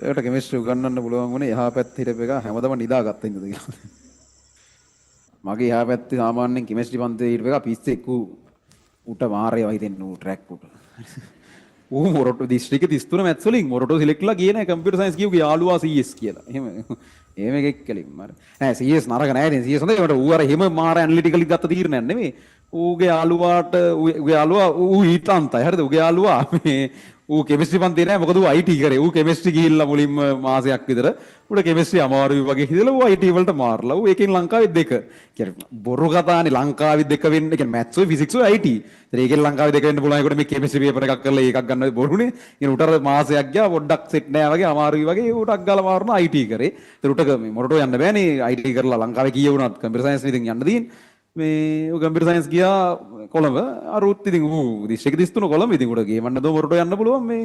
ඒකට කෙමිස්ට්‍රි උගන්වන්න පුළුවන් වුණේ එහා පැත්තේ හිටපු එක හැමදම නිදාගත්ත ඉඳද කියලා. මගේ එහා පැත්තේ සාමාන්‍යයෙන් කෙමිස්ට්‍රි පන්තියේ හිටපු එක පිස්සෙක් උට මාරේ වහිතෙන්න ඌ ට්‍රැක් උට. ඌ මොරටු දිස්ත්‍රික්ක 33 මැත්ස් වලින් මොරටු සිලෙක්ට්ලා ගියේ නෑ කම්පියුටර් සයන්ස් කියුගේ යාළුවා CS කියලා. එහෙම එකෙක් කලින් මර. නෑ CS නරක නෑ ඉතින් CS හොඳයි. ඌ අර හිම මාර ඇනලිටිකලි ගත්ත තීරණයක් නෙමෙයි. ඌගේ යාළුවාට ඌගේ යාළුවා ඌ ඊට අන්තයි. හරිද? ඌගේ යාළුවා මේ ඌ කෙමිස්ට්‍රි පන්තියේ නෑ. මොකද ඌ IT කරේ. ඌ කෙමිස්ට්‍රි ගිහිල්ලා මුලින්ම මාසයක් විතර උඩ කෙමිස්ට්‍රි අමාරුයි වගේ හිතලා ඌ IT වලට මාරලා. ඌ එකෙන් ලංකාවේ දෙක. කියන්නේ බොරු කතානේ ලංකාවේ දෙක වෙන්න. කියන්නේ මැත්ස් ඔය ෆිසික්ස් ඔය IT. ඉතින් ඒකෙන් ලංකාවේ දෙක වෙන්න පුළුවන්. ඒකට මේ කෙමිස්ට්‍රි පේපර් එකක් කරලා ඒකක් ගන්න බොරුනේ. ඉතින් උට අර මාසයක් ගියා පොඩ්ඩක් සෙට් නෑ වගේ අමාරුයි වගේ ඌටක් ගාලා මාරනවා IT කරේ. ඉතින් උට මේ මොරටෝ යන්න බෑනේ IT කරලා ලංකාවේ කීය වුණත් කම්පියුටර් සයන්ස් ඉතින් යන්න දීන්. මේ ඌ කම්පියුටර් සයන්ස් ගියා කොළඹ අරුත් ඉතින් ඌ දිස්ත්‍රික්ක 33 කොළඹ ඉතින් උඩ ගේමන්න දෝ මොරටෝ යන්න පුළුවන් මේ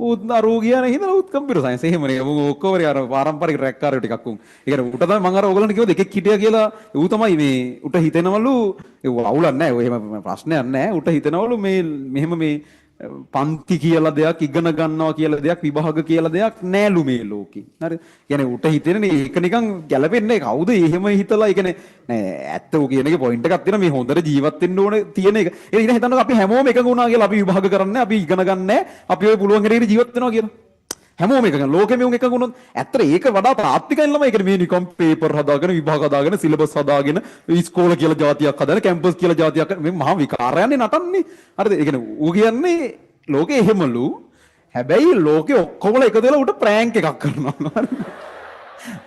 ඌත් අරෝ ගියා නේ හිතලා ඌත් කම්පියුටර් සයන්ස් එහෙමනේ ඌ ඔක්කොම අර පාරම්පරික ට්‍රැක් කාර්යෝ ටිකක් උන් ඒ කියන්නේ ඌට තමයි මම අර ඕගලන්ට කිව්වද එකෙක් හිටියා කියලා ඌ තමයි මේ ඌට හිතෙනවලු ඒ අවුලක් නැහැ ඌ එහෙම ප්‍රශ්නයක් නැහැ ඌට හිතෙනවලු මේ මෙහෙම මේ පන්ති කියලා දෙයක් ඉගෙන ගන්නවා කියලා දෙයක් විභාග කියලා දෙයක් නෑලු මේ ලෝකේ. හරි. කියන්නේ උට හිතෙන්නේ ඒක නිකන් ගැලපෙන්නේ කවුද එහෙම හිතලා ඒ කියන්නේ නෑ ඇත්ත ඌ කියන එකේ පොයින්ට් එකක් තියෙනවා මේ හොඳට ජීවත් වෙන්න ඕනේ තියෙන එක. ඒ ඉතින් හිතන්නකෝ අපි හැමෝම එකඟ වුණා කියලා අපි විභාග කරන්නේ අපි ඉගෙන ගන්නෑ අපි ඔය පුළුවන් හැටියට ජීවත් වෙනවා කියලා. හැමෝම එකඟ ලෝකෙම උන් එකඟ වුණොත් ඇත්තට ඒක වඩා තාත්විකයි ළමයි. ඒ කියන්නේ මේ නිකම් පේපර් හදාගෙන විභාග හදාගෙන සිලබස් හදාගෙන ඉස්කෝල කියලා જાතියක් හදාගෙන කැම්පස් කියලා જાතියක් මේ මහා විකාරයන්නේ නටන්නේ. හරිද? ඒ කියන්නේ ඌ කියන්නේ ලෝකේ එහෙමලු. හැබැයි ලෝකේ ඔක්කොම එකතු වෙලා ඌට ප්‍රෑන්ක් එකක් කරනවා.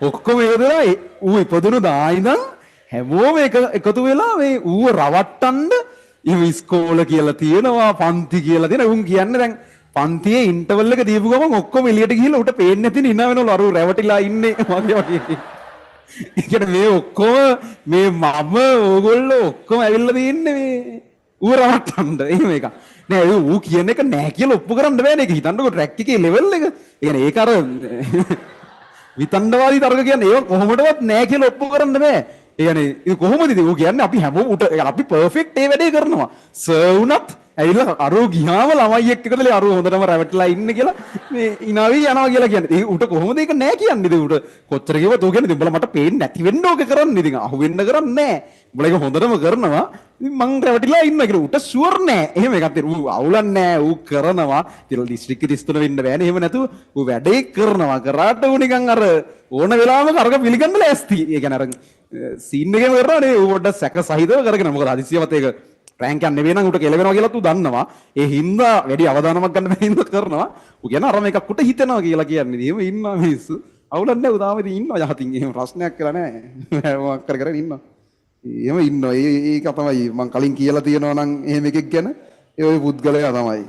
ඔක්කොම එකතු වෙලා ඌ ඉපදුණු දා ඉඳන් හැමෝම එකතු වෙලා මේ ඌව රවට්ටන්න ඉස්කෝල කියලා තියෙනවා පන්ති කියලා තියෙනවා. උන් කියන්නේ දැන් පන්තියේ ඉන්ටර්වල් එක දීපු ගමන් ඔක්කොම එළියට ගිහිල්ලා උට පේන්නේ නැති නිනා වෙනවලු අර රැවටිලා ඉන්නේ වගේ වගේ. ඒ කියන්නේ මේ ඔක්කොම මේ මම ඕගොල්ලෝ ඔක්කොම ඇවිල්ලා තින්නේ මේ ඌ රවට්ටන්න. එහෙම එකක්. නෑ ඌ කියන එක නෑ කියලා ඔප්පු කරන්න බෑනේ. ඒක හිතන්නකෝ ට්‍රැක් එකේ ලෙවල් එක. ඒ කියන්නේ ඒක අර විතණ්ඩවාදී තර්ක කියන්නේ ඒක කොහොමදවත් නෑ කියලා ඔප්පු කරන්න බෑ. ඒ කියන්නේ ඒක කොහොමද ඉතින් ඌ කියන්නේ අපි හැමෝම උට අපි පර්ෆෙක්ට් ඒ වැඩේ කරනවා. සර් උනත් ඇවිල්ලා අරෝ ගියාම ළමයි එක්ක එකදලේ අරෝ හොඳටම රැවටිලා ඉන්න කියලා මේ ඉනාවි යනවා කියලා කියන්නේ. ඒ උට කොහොමද ඒක නෑ කියන්නේ? ඉතින් උට කොච්චර කිව්වත් ඌ කියන්නේ උඹලා මට පේන්නේ නැති වෙන්න ඕක කරන්නේ. ඉතින් අහු වෙන්න කරන්නේ නෑ. උඹලා ඒක හොඳටම කරනවා. ඉතින් මං රැවටිලා ඉන්නවා කියලා උට ෂුවර් නෑ. එහෙම එකක් තියෙන. ඌ අවුලක් නෑ. ඌ කරනවා. ඉතින් දිස්ත්‍රික්ක 33 වෙන්න බෑනේ. එහෙම නැතුව ඌ වැඩේ කරනවා. කරාට ඌ නිකන් අර ඕන වෙලාවක අරක පිළිගන්න ලෑස්ති. ඒ කියන්නේ අර සීන් එකේම කරනවා නේ. ඌ පොඩ්ඩක් සැක සහිතව කරගෙන. මොකද හදිසියවත් ඒක ප්‍රෑන්ක් එකක් නෙවෙයි නම් උට කෙලවෙනවා කියලා තු දන්නවා. ඒ හින්දා වැඩි අවධානමක් ගන්න බැරි හින්දා කරනවා. ඌ කියන අර මේකක් උට හිතෙනවා කියලා කියන්නේ. එහෙම ඉන්නවා මිනිස්සු. අවුලක් නෑ. ඌ තාම ඉතින් ඉන්නවා යහතින්. එහෙම ප්‍රශ්නයක් කියලා නෑ. මොකක් කර කර ඉන්නවා. එහෙම ඉන්නවා. ඒක තමයි මම කලින් කියලා තියෙනවා නම් එහෙම එකෙක් ගැන ඒ ඔය පුද්ගලයා තමයි.